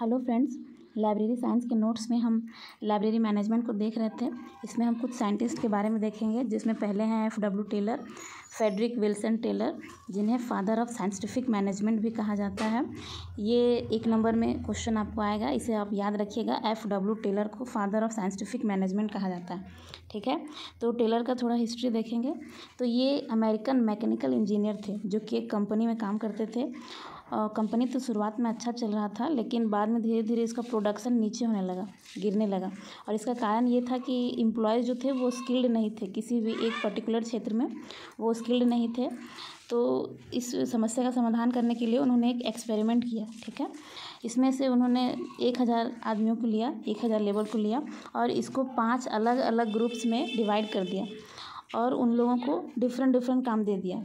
Hello friends, library science के notes में हम लाइब्रेरी मैनेजमेंट को देख रहे थे। इसमें हम कुछ साइंटिस्ट के बारे में देखेंगे, जिसमें पहले हैं F.W. Taylor, Frederick Wilson Taylor, जिन्हें फादर ऑफ साइंटिफिक मैनेजमेंट भी कहा जाता है। ये 1 नंबर में क्वेश्चन आपको आएगा, इसे आप याद रखिएगा। F.W. टेलर को फादर ऑफ साइंटिफिक मैनेजमेंट कहा जाता है, ठीक है। तो टेलर का थोड़ा हिस्ट्री देखेंगे तो ये अमेरिकन मैकेनिकल इंजीनियर थे, जो कि एक कंपनी में काम करते थे। कंपनी तो शुरुआत में अच्छा चल रहा था, लेकिन बाद में धीरे धीरे इसका प्रोडक्शन नीचे होने लगा, गिरने लगा। और इसका कारण ये था कि एम्प्लॉयज़ जो थे वो स्किल्ड नहीं थे, किसी भी एक पर्टिकुलर क्षेत्र में वो स्किल्ड नहीं थे। तो इस समस्या का समाधान करने के लिए उन्होंने एक एक्सपेरिमेंट किया, ठीक है। इसमें से उन्होंने 1000 आदमियों को लिया, 1000 लेबर को लिया और इसको 5 अलग अलग ग्रुप्स में डिवाइड कर दिया और उन लोगों को डिफरेंट काम दे दिया।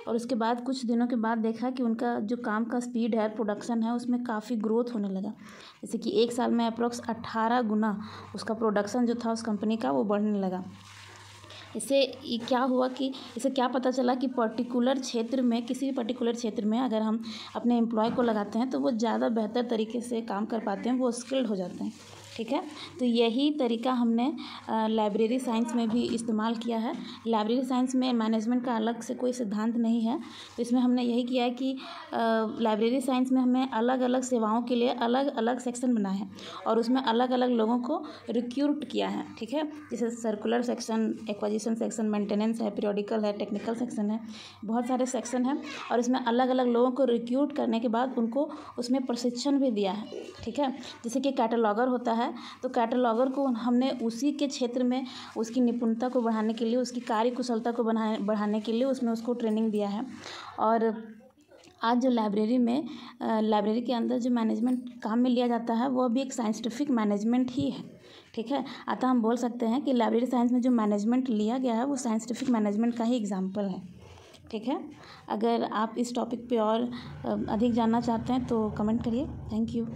और उसके बाद कुछ दिनों के बाद देखा कि उनका जो काम का स्पीड है, प्रोडक्शन है, उसमें काफ़ी ग्रोथ होने लगा। जैसे कि 1 साल में अप्रॉक्स 18 गुना उसका प्रोडक्शन जो था उस कंपनी का वो बढ़ने लगा। इससे ये क्या हुआ कि इससे क्या पता चला कि पर्टिकुलर क्षेत्र में, किसी भी पर्टिकुलर क्षेत्र में अगर हम अपने एम्प्लॉय को लगाते हैं तो वो ज़्यादा बेहतर तरीके से काम कर पाते हैं, वो स्किल्ड हो जाते हैं, ठीक है। तो यही तरीका हमने लाइब्रेरी साइंस में भी इस्तेमाल किया है। लाइब्रेरी साइंस में मैनेजमेंट का अलग से कोई सिद्धांत नहीं है, तो इसमें हमने यही किया है कि लाइब्रेरी साइंस में हमें अलग अलग सेवाओं के लिए अलग अलग सेक्शन बनाए हैं और उसमें अलग अलग लोगों को रिक्रूट किया है, ठीक है। जैसे circular section, acquisition section, maintenance है, पीरियोडिकल है, टेक्निकल सेक्शन है, बहुत सारे सेक्शन हैं। और इसमें अलग अलग लोगों को रिक्रूट करने के बाद उनको उसमें प्रशिक्षण भी दिया है, ठीक है। जैसे कि कैटलॉगर होता है, तो कैटलॉगर को हमने उसी के क्षेत्र में उसकी निपुणता को बढ़ाने के लिए, उसकी कार्य कुशलता को बढ़ाने के लिए उसमें उसको ट्रेनिंग दिया है। और आज जो लाइब्रेरी के अंदर जो मैनेजमेंट काम में लिया जाता है वो भी एक साइंटिफिक मैनेजमेंट ही है, ठीक है। अतः हम बोल सकते हैं कि लाइब्रेरी साइंस में जो मैनेजमेंट लिया गया है वो साइंटिफिक मैनेजमेंट का ही एग्जाम्पल है, ठीक है। अगर आप इस टॉपिक पे और अधिक जानना चाहते हैं तो कमेंट करिए। Thank you.